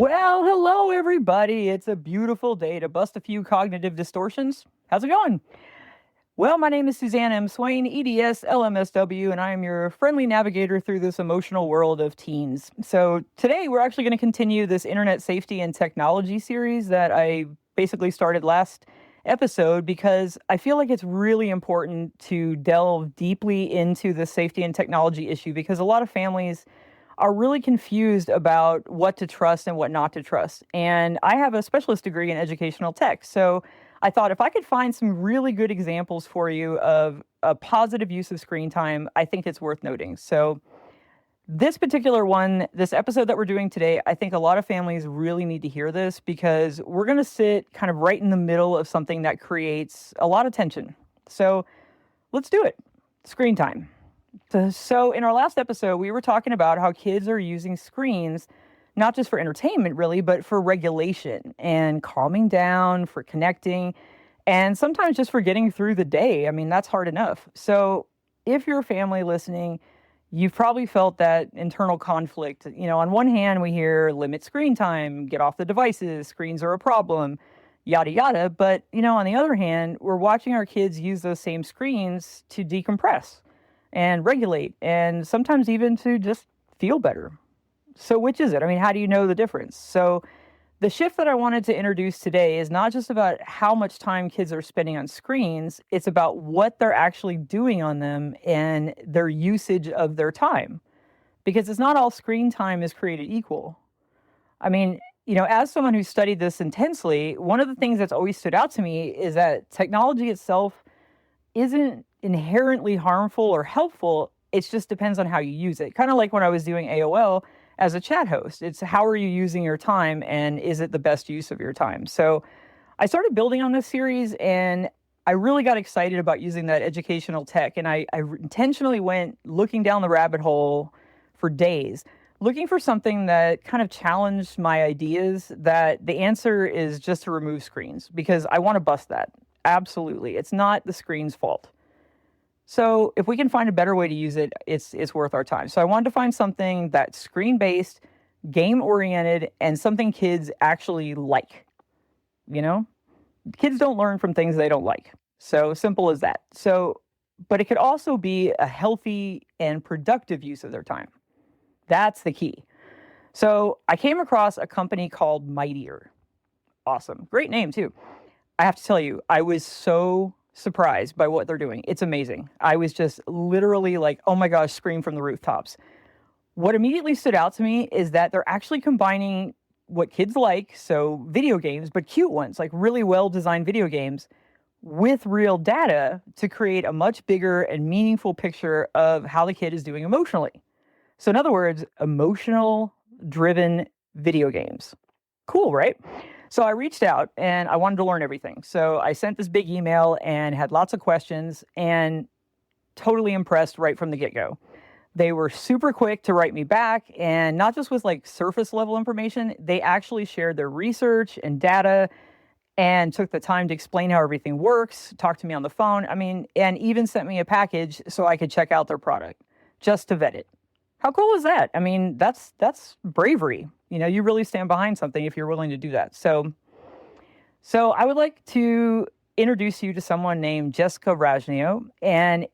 Well, hello, everybody. It's a beautiful day to bust a few cognitive distortions. How's it going? Well, my name is Suzanne M. Swain, EDS, LMSW, and I am your friendly navigator through this emotional world of teens. So today we're actually going to continue this internet safety and technology series that I basically started last episode because I feel like it's really important to delve deeply into the safety and technology issue because a lot of families are really confused about what to trust and what not to trust. And I have a specialist degree in educational tech. So I thought if I could find some really good examples for you of a positive use of screen time, I think it's worth noting. So this particular one, this episode that we're doing today, I think a lot of families really need to hear this because we're going to sit kind of right in the middle of something that creates a lot of tension. So let's do it. Screen time. So in our last episode, we were talking about how kids are using screens, not just for entertainment, really, but for regulation and calming down, for connecting, and sometimes just for getting through the day. I mean, that's hard enough. So if you're a family listening, you've probably felt that internal conflict. On one hand, we hear limit screen time, get off the devices, screens are a problem, yada, yada. But, on the other hand, we're watching our kids use those same screens to decompress and regulate, and sometimes even to just feel better. So which is it? I mean, how do you know the difference? So the shift that I wanted to introduce today is not just about how much time kids are spending on screens, it's about what they're actually doing on them and their usage of their time. Because it's not all screen time is created equal. I mean, as someone who studied this intensely, one of the things that's always stood out to me is that technology itself isn't inherently harmful or helpful. It just depends on how you use it. Kind of like when I was doing AOL as a chat host. It's how are you using your time and is it the best use of your time? So I started building on this series and I really got excited about using that educational tech. And I intentionally went looking down the rabbit hole for days, looking for something that kind of challenged my ideas that the answer is just to remove screens because I want to bust that. Absolutely. It's not the screen's fault. So if we can find a better way to use it, it's worth our time. So I wanted to find something that's screen-based, game-oriented, and something kids actually like. Kids don't learn from things they don't like. So simple as that. But it could also be a healthy and productive use of their time. That's the key. So I came across a company called Mightier. Awesome. Great name, too. I have to tell you, I was so surprised by what they're doing. It's amazing. I was just literally like, oh my gosh, scream from the rooftops. What immediately stood out to me is that they're actually combining what kids like, so video games, but cute ones, like really well-designed video games, with real data to create a much bigger and meaningful picture of how the kid is doing emotionally. So in other words, emotional-driven video games. Cool, right? So I reached out and I wanted to learn everything. So I sent this big email and had lots of questions and totally impressed right from the get-go. They were super quick to write me back, and not just with like surface level information, they actually shared their research and data and took the time to explain how everything works, talked to me on the phone, and even sent me a package so I could check out their product just to vet it. How cool is that? That's bravery. You really stand behind something if you're willing to do that. So I would like to introduce you to someone named Jessica Ragnio, and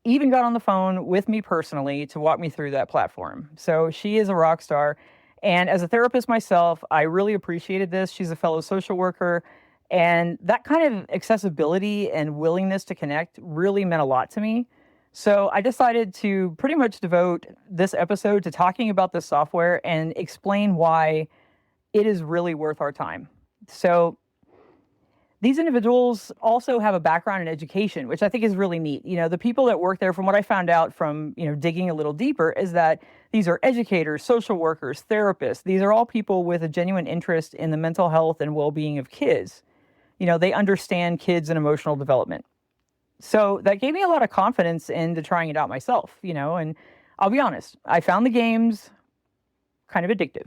even got on the phone with me personally to walk me through that platform. So she is a rock star. And as a therapist myself, I really appreciated this. She's a fellow social worker. And that kind of accessibility and willingness to connect really meant a lot to me. So I decided to pretty much devote this episode to talking about this software and explain why it is really worth our time. So these individuals also have a background in education, which I think is really neat. The people that work there, from what I found out from, digging a little deeper, is that these are educators, social workers, therapists. These are all people with a genuine interest in the mental health and well-being of kids. They understand kids and emotional development. So that gave me a lot of confidence into trying it out myself, and I'll be honest, I found the games kind of addictive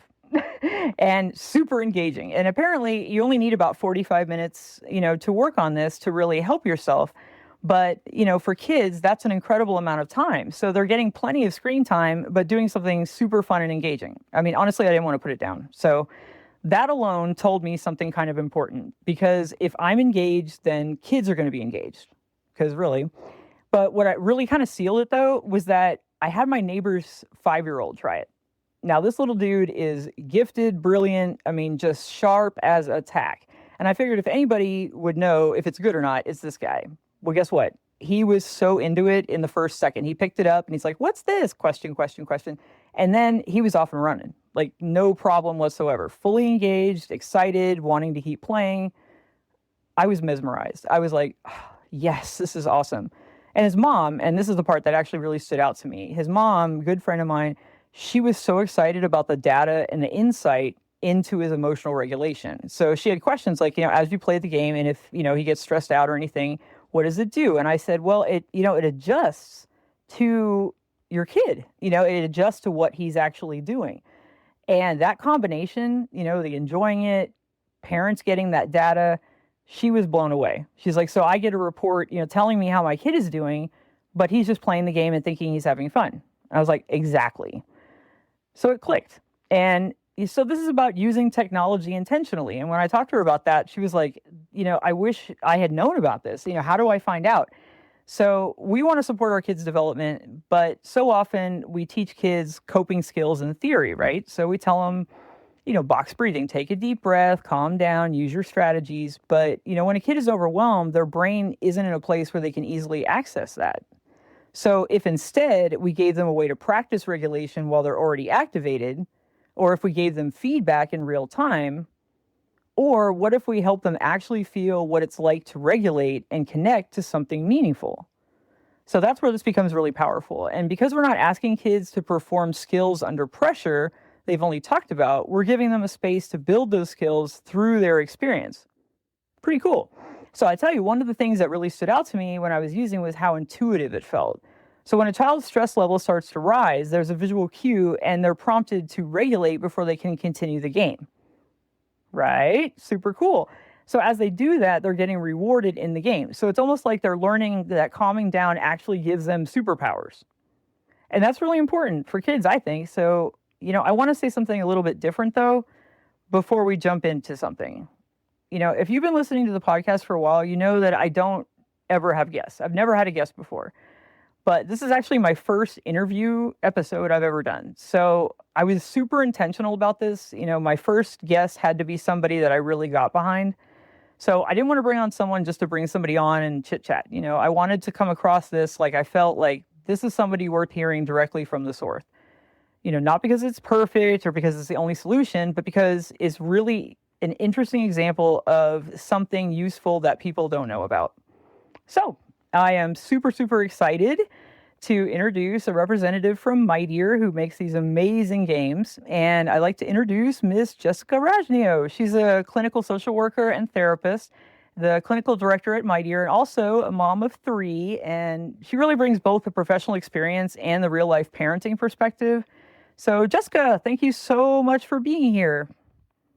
and super engaging. And apparently you only need about 45 minutes, to work on this to really help yourself. But, for kids, that's an incredible amount of time. So they're getting plenty of screen time, but doing something super fun and engaging. Honestly, I didn't want to put it down. So That alone told me something kind of important, because if I'm engaged, then kids are going to be engaged. Because really, but what I really kind of sealed it though was that I had my neighbor's 5-year-old try it. Now, this little dude is gifted, brilliant, I mean, just sharp as a tack. And I figured if anybody would know if it's good or not, it's this guy. Well, guess what? He was so into it in the first second. He picked it up and he's like, "What's this?" Question, question, question. And then he was off and running, like no problem whatsoever. Fully engaged, excited, wanting to keep playing. I was mesmerized. I was like, "Oh, yes, this is awesome." And his mom, and this is the part that actually really stood out to me, his mom, good friend of mine, she was so excited about the data and the insight into his emotional regulation. So she had questions like, as you play the game and if, he gets stressed out or anything, what does it do? And I said, well, it adjusts to your kid, it adjusts to what he's actually doing. And that combination, the enjoying it, parents getting that data, she was blown away. She's like, so I get a report, telling me how my kid is doing, but he's just playing the game and thinking he's having fun. I was like, exactly. So it clicked. And so this is about using technology intentionally. And when I talked to her about that, she was like, I wish I had known about this. How do I find out? So we want to support our kids' development, but so often we teach kids coping skills in theory, right? So we tell them, box breathing, take a deep breath, calm down, use your strategies. But, when a kid is overwhelmed, their brain isn't in a place where they can easily access that. So if instead we gave them a way to practice regulation while they're already activated, or if we gave them feedback in real time, or what if we help them actually feel what it's like to regulate and connect to something meaningful? So that's where this becomes really powerful. And because we're not asking kids to perform skills under pressure they've only talked about, we're giving them a space to build those skills through their experience. Pretty cool. So I tell you, one of the things that really stood out to me when I was using was how intuitive it felt. So when a child's stress level starts to rise, there's a visual cue and they're prompted to regulate before they can continue the game. Right? Super cool. So as they do that, they're getting rewarded in the game. So it's almost like they're learning that calming down actually gives them superpowers. And that's really important for kids, I think. So, I want to say something a little bit different, though, before we jump into something. If you've been listening to the podcast for a while, you know that I don't ever have guests. I've never had a guest before. But this is actually my first interview episode I've ever done. So I was super intentional about this. My first guest had to be somebody that I really got behind. So I didn't want to bring on someone just to bring somebody on and chit chat. I wanted to come across this like I felt like this is somebody worth hearing directly from the source. Not because it's perfect or because it's the only solution, but because it's really an interesting example of something useful that people don't know about. So I am super, super excited to introduce a representative from Mightier who makes these amazing games. And I'd like to introduce Miss Jessica Ragnio. She's a clinical social worker and therapist, the clinical director at Mightier, and also a mom of 3. And she really brings both the professional experience and the real life parenting perspective. So Jessica, thank you so much for being here.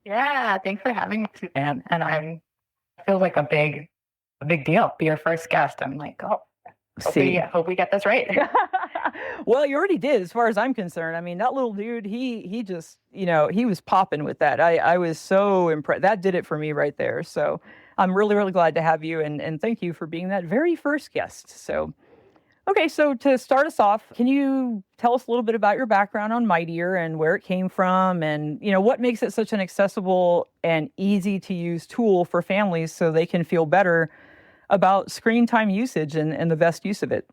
Yeah, thanks for having me, Suzanne. And I feel like a big deal. Be your first guest. I'm like, hope we get this right. Well, you already did, as far as I'm concerned. I mean, that little dude, he just, he was popping with that. I was so impressed. That did it for me right there. So I'm really, really glad to have you. And thank you for being that very first guest. So, okay, so to start us off, can you tell us a little bit about your background on Mightier and where it came from and, what makes it such an accessible and easy to use tool for families so they can feel better about screen time usage and the best use of it?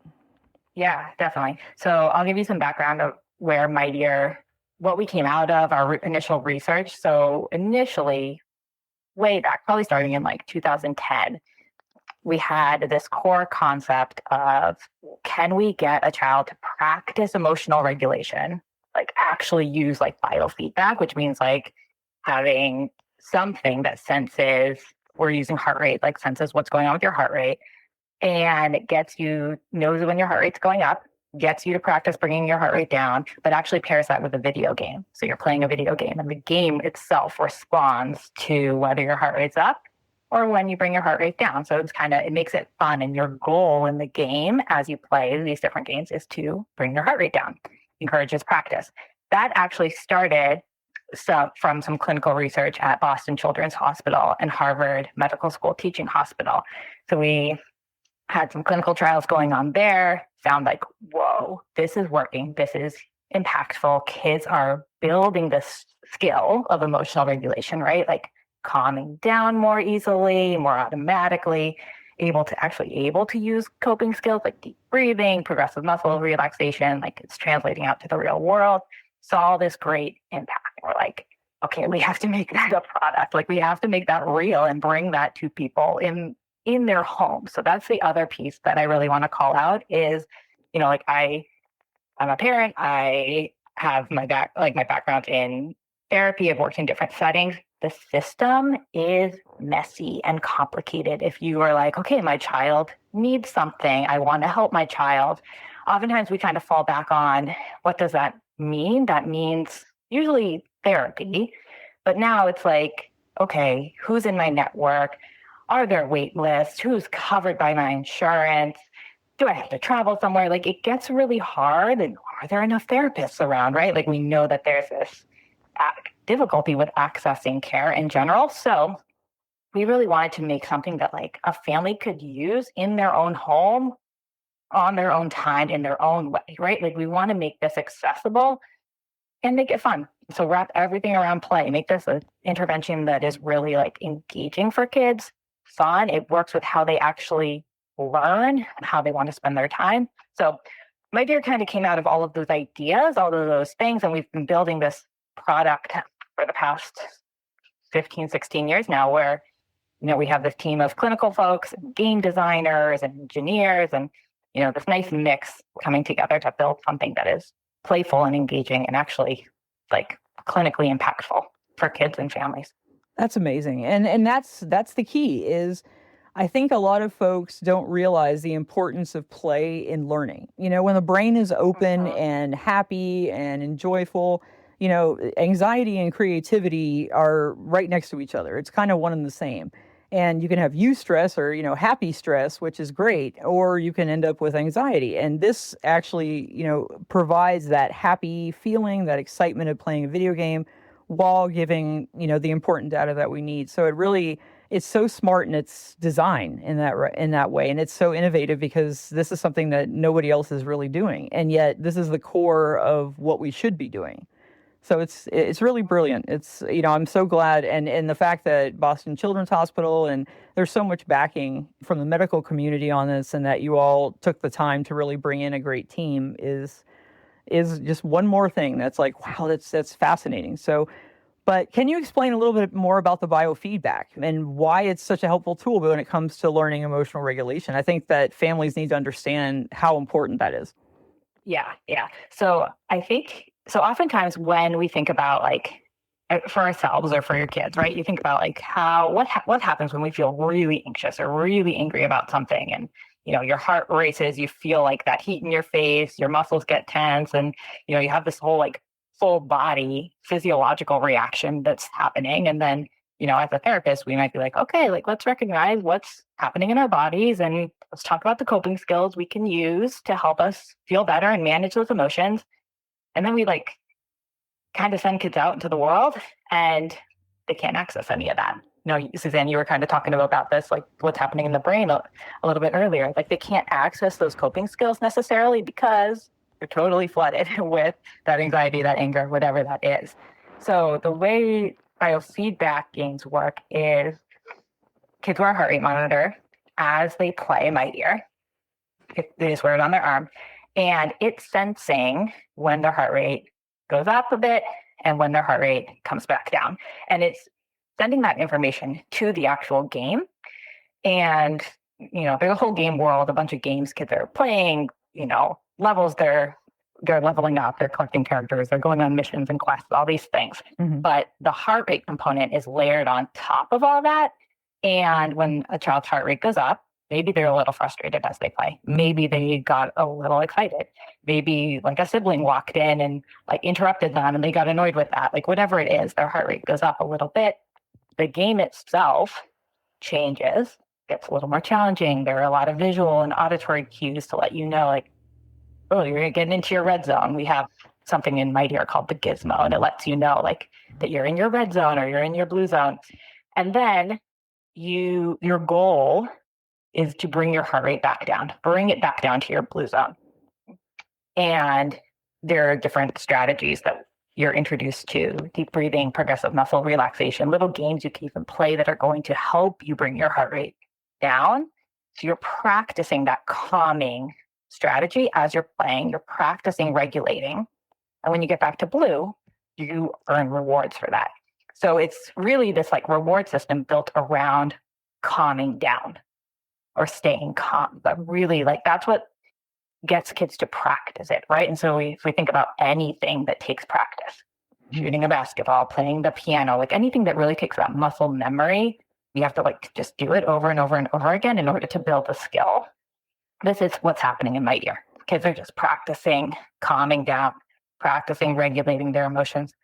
Yeah, definitely. So I'll give you some background of where Mightier, what we came out of, our initial research. So initially, way back, probably starting in like 2010, we had this core concept of, can we get a child to practice emotional regulation, like actually use like biofeedback, which means like having something that senses, we're using heart rate, like senses what's going on with your heart rate, and it knows when your heart rate's going up, gets you to practice bringing your heart rate down, but actually pairs that with a video game. So you're playing a video game and the game itself responds to whether your heart rate's up or when you bring your heart rate down. So it makes it fun. And your goal in the game as you play these different games is to bring your heart rate down, encourages practice. That actually started from some clinical research at Boston Children's Hospital and Harvard Medical School Teaching Hospital. So we had some clinical trials going on there, found like, whoa, this is working. This is impactful. Kids are building this skill of emotional regulation, right? Like calming down more easily, more automatically, able to use coping skills like deep breathing, progressive muscle relaxation, like it's translating out to the real world. Saw this great impact. We're like, okay, we have to make that a product. Like we have to make that real and bring that to people in their home. So that's the other piece that I really want to call out is, like I'm a parent. I have my background in therapy. I've worked in different settings. The system is messy and complicated. If you are like, okay, my child needs something, I want to help my child. Oftentimes we kind of fall back on what does that mean? That means usually therapy. But now it's like, okay, who's in my network? Are there wait lists? Who's covered by my insurance? Do I have to travel somewhere? Like it gets really hard. And are there enough therapists around, right? Like we know that there's this difficulty with accessing care in general. So we really wanted to make something that like a family could use in their own home, on their own time, in their own way, right? Like we want to make this accessible and make it fun. So wrap everything around play, make this an intervention that is really like engaging for kids, fun. It works with how they actually learn and how they want to spend their time. So Mightier kind of came out of all of those ideas, all of those things, and we've been building this product for the past 15, 16 years now where, we have this team of clinical folks, and game designers and engineers, and, this nice mix coming together to build something that is playful and engaging and actually like clinically impactful for kids and families. That's amazing. And that's the key is I think a lot of folks don't realize the importance of play in learning. When the brain is open and happy and joyful, anxiety and creativity are right next to each other. It's kind of one and the same. And you can have eustress or, happy stress, which is great, or you can end up with anxiety. And this actually, provides that happy feeling, that excitement of playing a video game while giving, the important data that we need. So it's so smart in its design in that way. And it's so innovative because this is something that nobody else is really doing. And yet this is the core of what we should be doing. So it's really brilliant. It's, I'm so glad. And the fact that Boston Children's Hospital and there's so much backing from the medical community on this and that you all took the time to really bring in a great team is just one more thing that's like, wow, that's fascinating. So, but can you explain a little bit more about the biofeedback and why it's such a helpful tool when it comes to learning emotional regulation? I think that families need to understand how important that is. Yeah. So I think, oftentimes when we think about like for ourselves or for your kids, right? You think about like what happens when we feel really anxious or really angry about something and, your heart races, you feel like that heat in your face, your muscles get tense and, you have this whole like full body physiological reaction that's happening. And then, as a therapist, we might be like, okay, like let's recognize what's happening in our bodies and let's talk about the coping skills we can use to help us feel better and manage those emotions. And then we like kind of send kids out into the world and they can't access any of that. Suzanne, you were kind of talking about this, like what's happening in the brain a little bit earlier. Like they can't access those coping skills necessarily because they're totally flooded with that anxiety, that anger, whatever that is. So the way biofeedback games work is kids wear a heart rate monitor as they play Mightier. They just wear it on their arm. And it's sensing when their heart rate goes up a bit and when their heart rate comes back down. And it's sending that information to the actual game. And, there's a whole game world, a bunch of games kids are playing, levels they're leveling up, they're collecting characters, they're going on missions and quests, all these things. Mm-hmm. But the heart rate component is layered on top of all that. And when a child's heart rate goes up, maybe they're a little frustrated as they play. Maybe they got a little excited. Maybe like a sibling walked in and like interrupted them and they got annoyed with that. Like whatever it is, their heart rate goes up a little bit. The game itself changes, gets a little more challenging. There are a lot of visual and auditory cues to let you know like, oh, you're getting into your red zone. We have something in Mightier called the gizmo, and it lets you know like that you're in your red zone or you're in your blue zone. And then your goal is to bring your heart rate back down, bring it back down to your blue zone. And there are different strategies that you're introduced to: deep breathing, progressive muscle relaxation, little games you can even play that are going to help you bring your heart rate down. So you're practicing that calming strategy as you're playing, you're practicing regulating. And when you get back to blue, you earn rewards for that. So it's really this like reward system built around calming down or staying calm. But really, like, that's what gets kids to practice it, right? And so if we think about anything that takes practice, shooting a basketball, playing the piano, like anything that really takes that muscle memory, you have to like just do it over and over and over again in order to build a skill. This is what's happening in Mightier. Kids are just practicing calming down, practicing regulating their emotions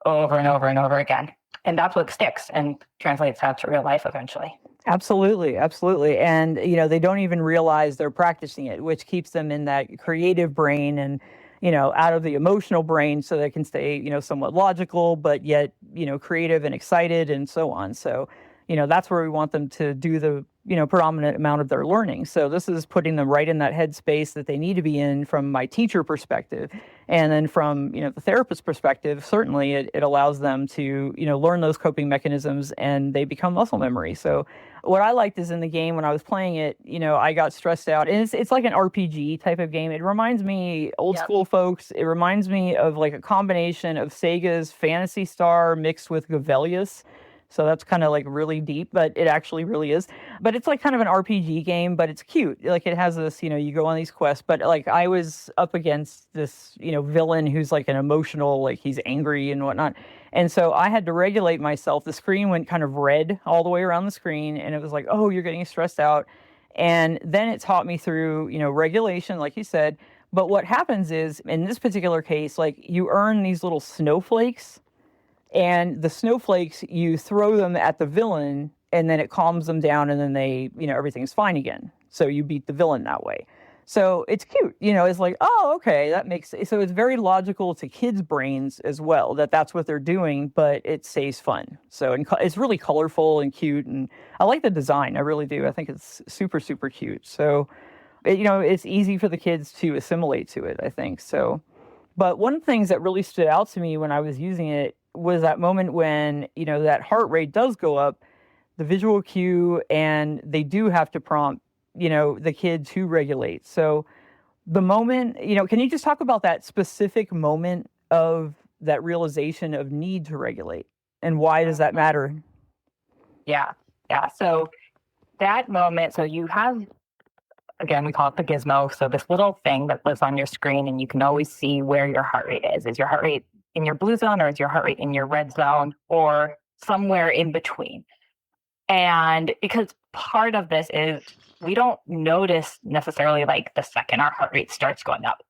over and over and over again. And that's what sticks and translates out to real life eventually. Absolutely, absolutely. And, they don't even realize they're practicing it, which keeps them in that creative brain and, out of the emotional brain so they can stay, somewhat logical, but yet, creative and excited and so on. So, that's where we want them to do the, predominant amount of their learning. So this is putting them right in that headspace that they need to be in from my teacher perspective. And then from, the therapist perspective, certainly it allows them to, learn those coping mechanisms and they become muscle memory. So what I liked is in the game when I was playing it, I got stressed out, and it's like an RPG type of game. It reminds me, old school folks, it reminds me of like a combination of Sega's Phantasy Star mixed with Gavelius. So that's kind of like really deep, but it actually really is. But it's like kind of an RPG game, but it's cute. Like it has this, you go on these quests, but like I was up against this, villain who's like an emotional, like he's angry and whatnot. And so I had to regulate myself. The screen went kind of red all the way around the screen. And it was like, oh, you're getting stressed out. And then it taught me through, regulation, like you said. But what happens is in this particular case, like you earn these little snowflakes. And the snowflakes, you throw them at the villain, and then it calms them down, and then they, everything's fine again. So you beat the villain that way. So it's cute, it's like, oh, okay, that makes sense. So it's very logical to kids' brains as well, that's what they're doing, but it stays fun. So it's really colorful and cute, and I like the design. I really do. I think it's super, super cute. So, it's easy for the kids to assimilate to it, I think. So, but one of the things that really stood out to me when I was using it was that moment when, that heart rate does go up, the visual cue, and they do have to prompt, the kid to regulate. So the moment, can you just talk about that specific moment of that realization of need to regulate, and why does that matter? Yeah. So that moment, so you have, again, we call it the gizmo. So this little thing that lives on your screen, and you can always see where your heart rate is. Is your heart rate in your blue zone, or is your heart rate in your red zone, or somewhere in between? And because part of this is we don't notice necessarily like the second our heart rate starts going up,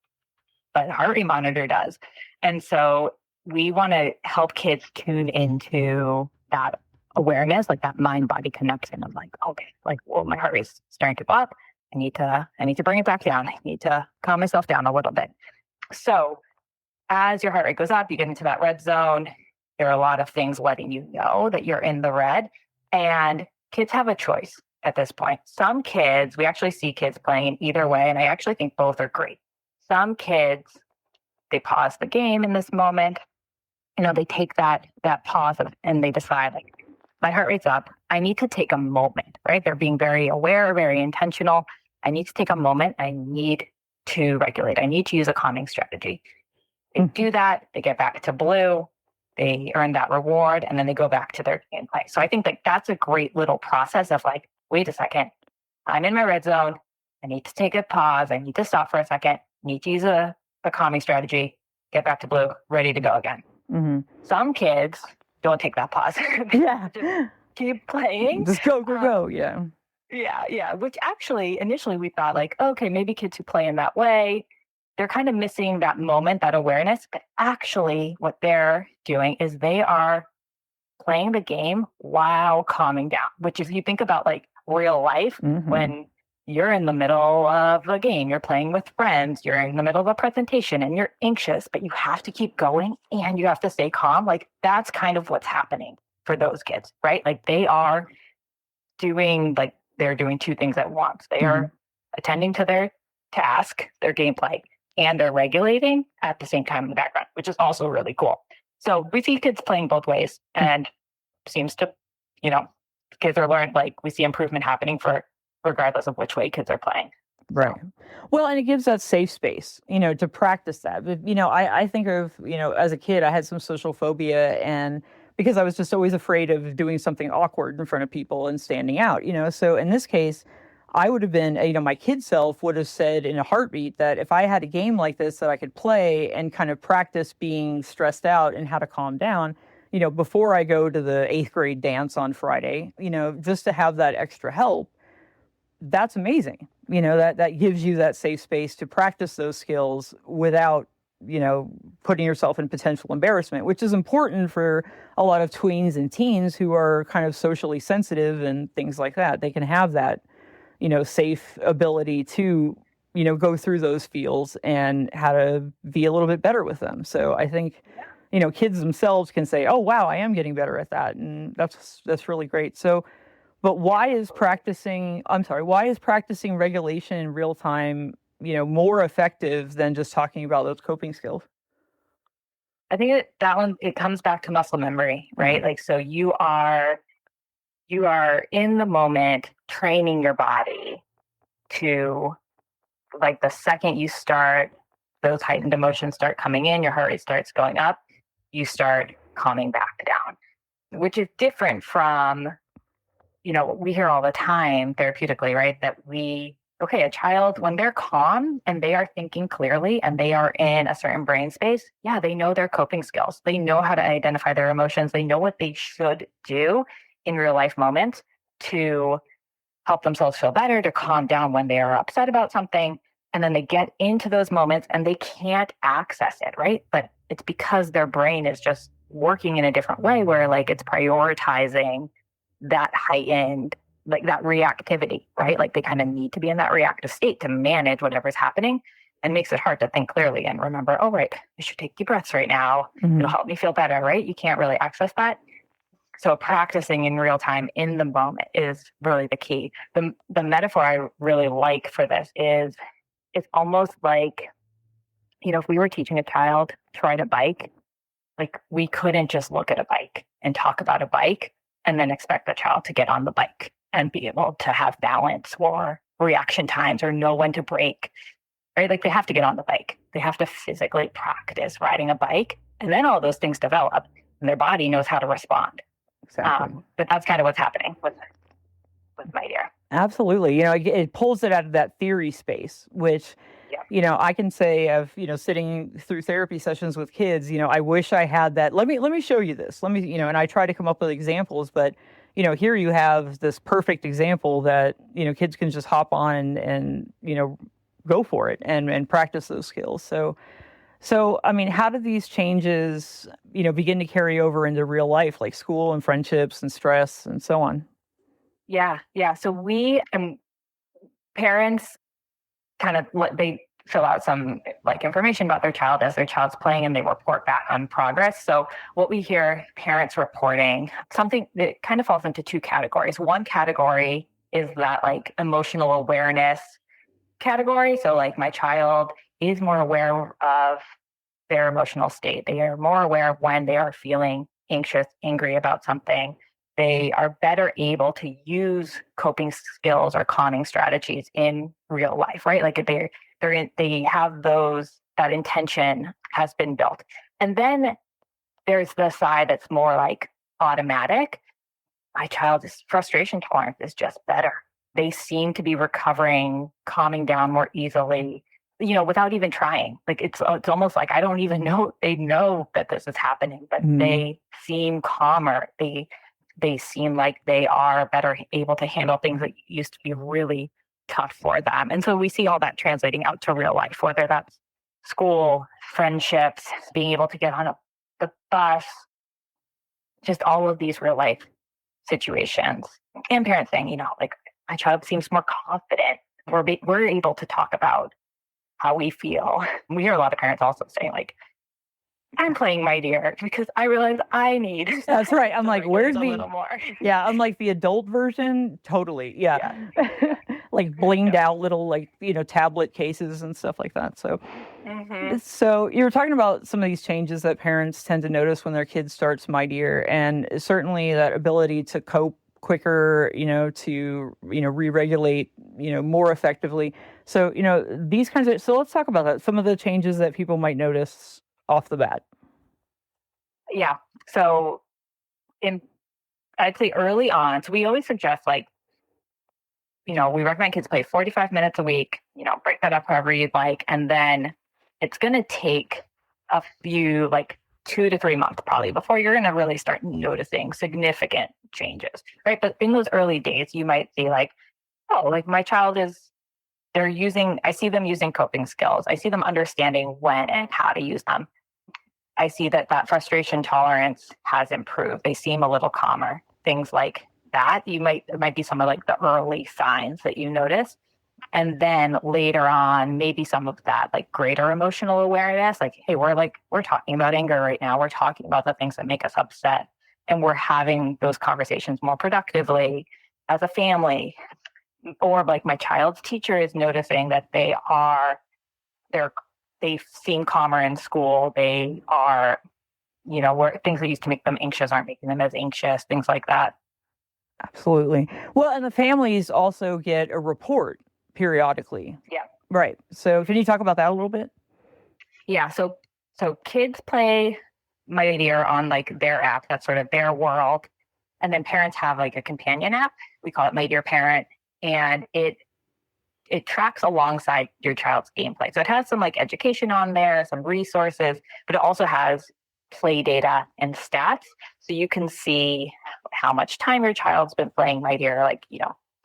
but the heart rate monitor does. And so we want to help kids tune into that awareness, like that mind-body connection of like, okay, like, well, my heart rate's starting to go up. I need to bring it back down. I need to calm myself down a little bit. So as your heart rate goes up, you get into that red zone. There are a lot of things letting you know that you're in the red. And kids have a choice at this point. Some kids, we actually see kids playing either way, and I actually think both are great. Some kids, they pause the game in this moment. They take that pause and they decide, like, my heart rate's up. I need to take a moment, right? They're being very aware, very intentional. I need to take a moment. I need to regulate. I need to use a calming strategy. They do that. They get back to blue. They earn that reward, and then they go back to their gameplay. So I think that's a great little process of like, wait a second, I'm in my red zone. I need to take a pause. I need to stop for a second. I need to use a calming strategy. Get back to blue, ready to go again. Mm-hmm. Some kids don't take that pause. Yeah. Just keep playing. Just go. Yeah. Yeah. Which actually, initially we thought like, okay, maybe kids who play in that way, they're kind of missing that moment, that awareness. But actually what they're doing is they are playing the game while calming down, which if you think about like real life, when you're in the middle of a game, you're playing with friends, you're in the middle of a presentation and you're anxious, but you have to keep going and you have to stay calm. Like that's kind of what's happening for those kids, right? Like they're doing two things at once. They are attending to their task, their gameplay, and they're regulating at the same time in the background, which is also really cool. So we see kids playing both ways and seems to, kids are learned, like we see improvement happening for regardless of which way kids are playing. Right. Well, and it gives that safe space, to practice that. But, I think of, as a kid, I had some social phobia, and because I was just always afraid of doing something awkward in front of people and standing out, So in this case, I would have been, my kid self would have said in a heartbeat that if I had a game like this that I could play and kind of practice being stressed out and how to calm down, before I go to the 8th grade dance on Friday, just to have that extra help, that's amazing. That gives you that safe space to practice those skills without, putting yourself in potential embarrassment, which is important for a lot of tweens and teens who are kind of socially sensitive and things like that. They can have that, safe ability to, go through those feels and how to be a little bit better with them. So I think, kids themselves can say, oh, wow, I am getting better at that. And that's really great. So, but why is practicing regulation in real time, more effective than just talking about those coping skills? I think it comes back to muscle memory, right? Like, so you are in the moment training your body to, like, the second you start, those heightened emotions start coming in, your heart rate starts going up, you start calming back down, which is different from, we hear all the time therapeutically, right? That a child, when they're calm and they are thinking clearly and they are in a certain brain space, yeah, they know their coping skills. They know how to identify their emotions. They know what they should do in real life moments to help themselves feel better, to calm down when they are upset about something. And then they get into those moments and they can't access it, right? But it's because their brain is just working in a different way where, like, it's prioritizing that heightened, like, that reactivity, right? Like they kind of need to be in that reactive state to manage whatever's happening, and makes it hard to think clearly and remember, oh, right, I should take deep breaths right now. It'll help me feel better, right? You can't really access that. So practicing in real time in the moment is really the key. The metaphor I really like for this is it's almost like, if we were teaching a child to ride a bike, like we couldn't just look at a bike and talk about a bike and then expect the child to get on the bike and be able to have balance or reaction times or know when to brake, right? Like they have to get on the bike. They have to physically practice riding a bike, and then all those things develop and their body knows how to respond. Exactly. But that's kind of what's happening with Mightier. Absolutely. It pulls it out of that theory space, which, I can say of, sitting through therapy sessions with kids, I wish I had that. Let me show you this. And I try to come up with examples, but, here you have this perfect example that, kids can just hop on and go for it and practice those skills. So, I mean, how do these changes, begin to carry over into real life, like school and friendships and stress and so on? Yeah. So parents kind of they fill out some like information about their child as their child's playing, and they report back on progress. So what we hear parents reporting, something that kind of falls into two categories. One category is that like emotional awareness category. So like my child is more aware of their emotional state. They are more aware of when they are feeling anxious, angry about something. They are better able to use coping skills or calming strategies in real life, right? Like they have that intention has been built. And then there's the side that's more like automatic. My child's frustration tolerance is just better. They seem to be recovering, calming down more easily, without even trying. Like it's almost like I don't even know they know that this is happening, but they seem calmer. They seem like they are better able to handle things that used to be really tough for them. And so we see all that translating out to real life, whether that's school, friendships, being able to get on the bus, just all of these real life situations. And parents saying, like my child seems more confident we're able to talk about how we feel. We hear a lot of parents also saying like, I'm playing Mightier because I realize I need. That's right. I'm like, where's a the little more? Yeah, I'm like the adult version. Totally. Yeah. Like blinged out little like, tablet cases and stuff like that. So So you were talking about some of these changes that parents tend to notice when their kid starts Mightier, and certainly that ability to cope quicker, to re-regulate, more effectively. So these kinds of. So let's talk about that. Some of the changes that people might notice off the bat. Yeah. So I'd say early on. So we always suggest like, we recommend kids play 45 minutes a week. Break that up however you'd like, and then it's going to take a few, like 2 to 3 months probably before you're going to really start noticing significant changes, right? But in those early days, you might see like, oh, like my child I see them using coping skills. I see them understanding when and how to use them. I see that frustration tolerance has improved. They seem a little calmer. Things like that. It might be some of like the early signs that you notice. And then later on, maybe some of that like greater emotional awareness, like, hey, we're talking about anger right now. We're talking about the things that make us upset. And we're having those conversations more productively as a family. Or like my child's teacher is noticing that they seem calmer in school. They are, where things that used to make them anxious aren't making them as anxious, things like that. Absolutely. Well, and the families also get a report periodically. Yeah. Right. So can you talk about that a little bit? Yeah. So kids play Mightier on like their app. That's sort of their world. And then parents have like a companion app. We call it Mightier Parent. And it tracks alongside your child's gameplay. So it has some like education on there, some resources, but it also has play data and stats. So you can see how much time your child's been playing Mightier, like,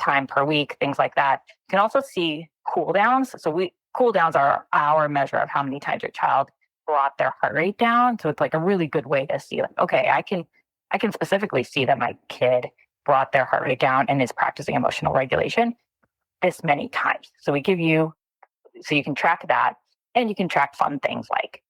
time per week, things like that. You can also see cooldowns. So cooldowns are our measure of how many times your child brought their heart rate down. So it's like a really good way to see like, okay, I can specifically see that my kid brought their heart rate down and is practicing emotional regulation this many times. So you can track that, and you can track fun things like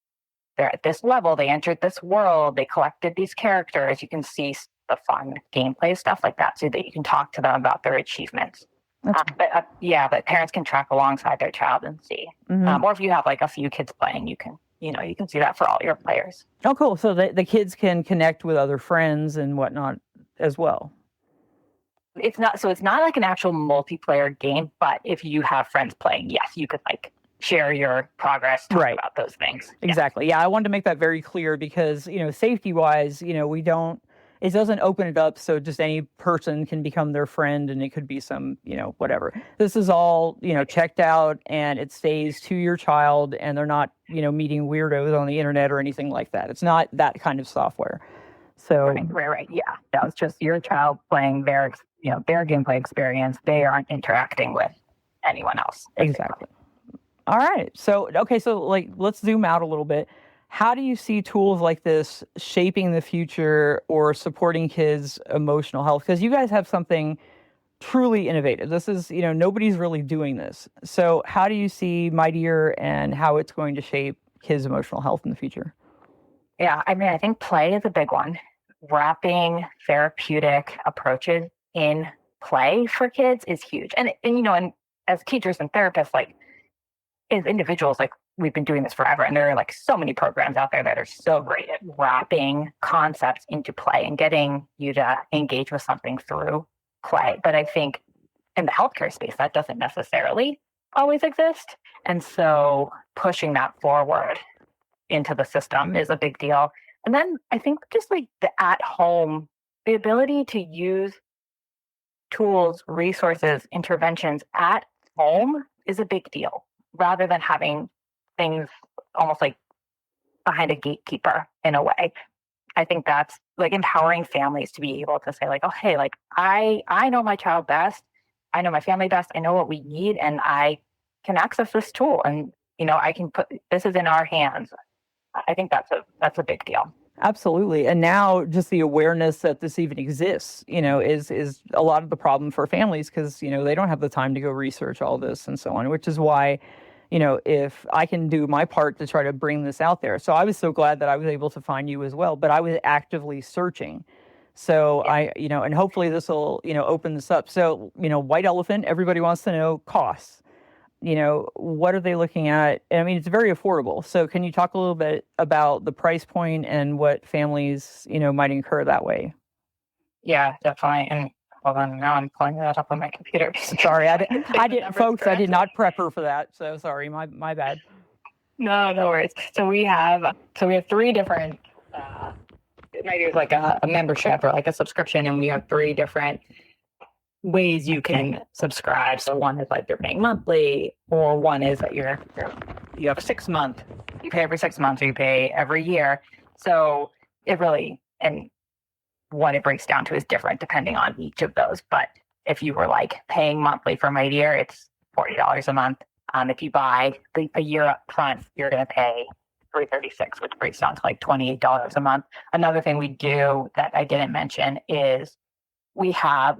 they're at this level, they entered this world, they collected these characters. You can see the fun gameplay stuff like that, so that you can talk to them about their achievements. But parents can track alongside their child and see. Or if you have like a few kids playing, you can see that for all your players. Oh, cool. So the kids can connect with other friends and whatnot as well. It's not like an actual multiplayer game, but if you have friends playing, yes, you could like share your progress, talk about those things. Exactly. Yeah, I wanted to make that very clear because, safety wise, it doesn't open it up so just any person can become their friend and it could be some, whatever. This is all, checked out and it stays to your child and they're not, meeting weirdos on the internet or anything like that. It's not that kind of software. So right. Yeah. No, it's just your child playing their gameplay experience. They aren't interacting with anyone else. Exactly. All right. So like let's zoom out a little bit. How do you see tools like this shaping the future or supporting kids' emotional health? Because you guys have something truly innovative. This is, nobody's really doing this. So how do you see Mightier and how it's going to shape kids' emotional health in the future? Yeah, I mean, I think play is a big one. Wrapping therapeutic approaches in play for kids is huge. And as teachers and therapists, like as individuals, like we've been doing this forever. And there are like so many programs out there that are so great at wrapping concepts into play and getting you to engage with something through play. But I think in the healthcare space, that doesn't necessarily always exist. And so pushing that forward into the system is a big deal. And then I think just like the at-home, the ability to use tools, resources, interventions at home is a big deal, rather than having things almost like behind a gatekeeper in a way. I think that's like empowering families to be able to say like, oh, hey, like I know my child best. I know my family best. I know what we need, and I can access this tool, and I can put this is in our hands. I think that's a big deal. Absolutely. And now just the awareness that this even exists, is a lot of the problem for families because, they don't have the time to go research all this and so on, which is why, if I can do my part to try to bring this out there. So I was so glad that I was able to find you as well, but I was actively searching. So Yeah. and hopefully this will, open this up. So, white elephant, everybody wants to know costs. What are they looking at? I mean, it's very affordable. So can you talk a little bit about the price point and what families, might incur that way? Yeah, definitely. And hold on, now I'm pulling that up on my computer. Sorry, I Get the did, numbers folks, I did correct. not prep her for that. So sorry, my bad. No, no worries. So we have three different. Maybe it's like a membership or like a subscription, and we have three different ways you can subscribe. So one is like you're paying monthly, or one is that you have a 6 month. You pay every 6 months, or you pay every year. So it really, and what it breaks down to is different depending on each of those. But if you were like paying monthly for Mightier, it's $40 a month. If you buy a year up front, you're going to pay $336, which breaks down to like $28 a month. Another thing we do that I didn't mention is we have,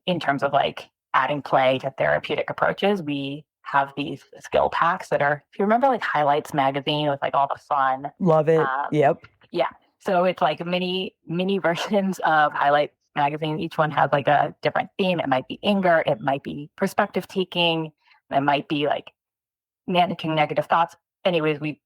in terms of like adding play to therapeutic approaches, we have these skill packs that are, if you remember like Highlights magazine with like all the fun. Love it. Yep. Yeah. So it's like mini versions of Highlights magazine. Each one has like a different theme. It might be anger. It might be perspective taking. It might be like managing negative thoughts. Anyways, we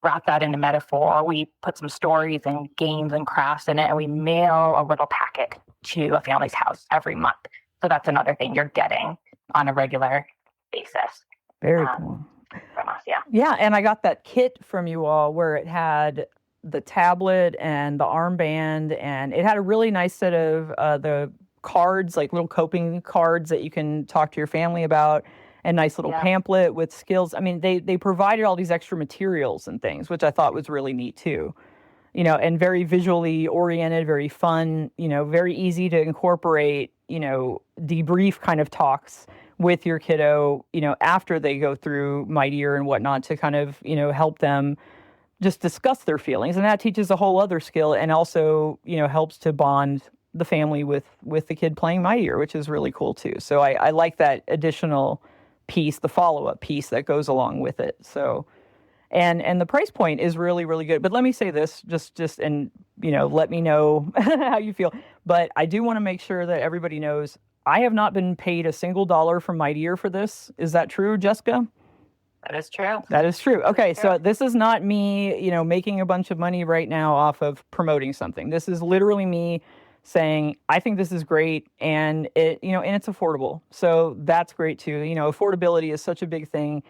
wrap that into metaphor. We put some stories and games and crafts in it, and we mail a little packet to a family's house every month. So that's another thing you're getting on a regular basis. Very cool. From us, yeah. Yeah, and I got that kit from you all where it had the tablet and the armband, and it had a really nice set of the cards, like little coping cards that you can talk to your family about, and nice little pamphlet with skills. I mean, they provided all these extra materials and things, which I thought was really neat too. And very visually oriented, very fun, very easy to incorporate, debrief kind of talks with your kiddo, after they go through Mightier and whatnot to kind of, help them just discuss their feelings. And that teaches a whole other skill and also, helps to bond the family with the kid playing Mightier, which is really cool too. So I like that additional piece, the follow-up piece that goes along with it. So, and the price point is really, really good. But let me say this, just and, let me know how you feel. But I do want to make sure that everybody knows I have not been paid a single dollar from Mightier for this. Is that true, Jessica? That is true. That is true. Okay, so this is not me, making a bunch of money right now off of promoting something. This is literally me saying, I think this is great, and and it's affordable. So that's great too. Affordability is such a big thing.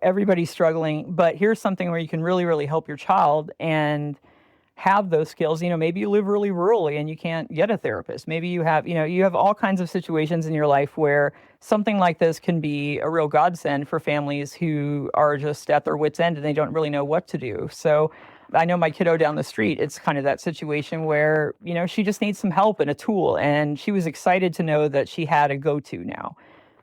Everybody's struggling, but here's something where you can really, really help your child and have those skills. Maybe you live really rurally and you can't get a therapist. Maybe you have all kinds of situations in your life where something like this can be a real godsend for families who are just at their wits' end and they don't really know what to do. So I know my kiddo down the street, it's kind of that situation where, she just needs some help and a tool. And she was excited to know that she had a go-to now.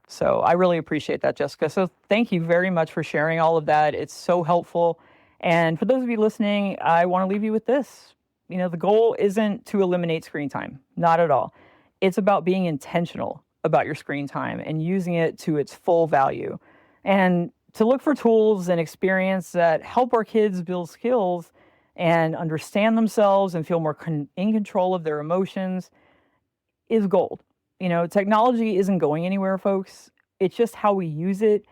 So I really appreciate that, Jessica. So thank you very much for sharing all of that. It's so helpful. And for those of you listening, I want to leave you with this. The goal isn't to eliminate screen time, not at all. It's about being intentional about your screen time and using it to its full value. And to look for tools and experience that help our kids build skills and understand themselves and feel more in control of their emotions is gold. Technology isn't going anywhere, folks. It's just how we use it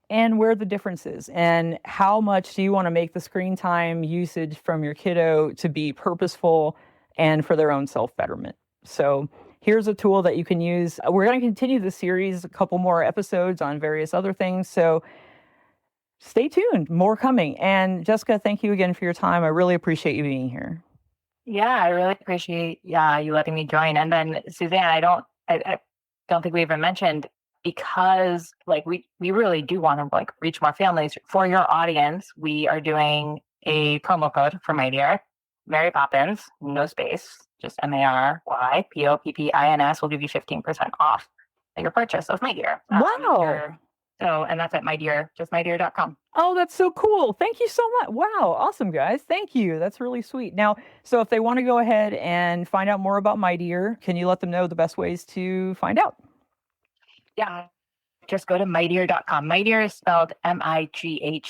and where the difference is, and how much do you want to make the screen time usage from your kiddo to be purposeful and for their own self-betterment. So here's a tool that you can use. We're going to continue the series, a couple more episodes on various other things. So stay tuned, more coming. And Jessica, thank you again for your time. I really appreciate you being here. Yeah, I really appreciate you letting me join. And then Suzanne, I don't think we even mentioned, because like we really do want to like reach more families. For your audience, we are doing a promo code for Mightier. Mary Poppins, no space, just MARY POPPINS will give you 15% off your purchase of Mightier. Wow. So, and that's at Mightier, just mightier.com. Oh, that's so cool. Thank you so much. Wow. Awesome, guys. Thank you. That's really sweet. Now, so if they want to go ahead and find out more about Mightier, can you let them know the best ways to find out? Yeah. Just go to mightier.com. Mightier is spelled Mightier,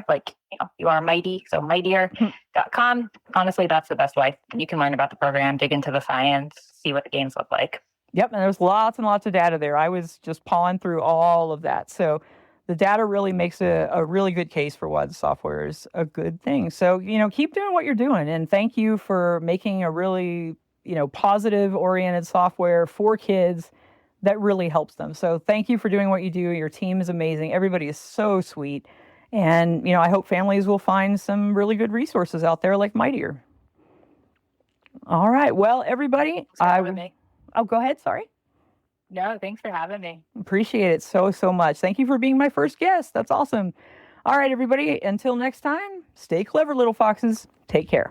like you are mighty. So mightier.com. Honestly, that's the best way. You can learn about the program, dig into the science, see what the games look like. Yep, and there's lots and lots of data there. I was just pawing through all of that. So the data really makes a really good case for why the software is a good thing. So, keep doing what you're doing. And thank you for making a really, positive oriented software for kids that really helps them. So thank you for doing what you do. Your team is amazing. Everybody is so sweet. And, I hope families will find some really good resources out there like Mightier. All right. Well, everybody, Oh, go ahead. Sorry. No, thanks for having me. Appreciate it so, so much. Thank you for being my first guest. That's awesome. All right, everybody. Until next time, stay clever, little foxes. Take care.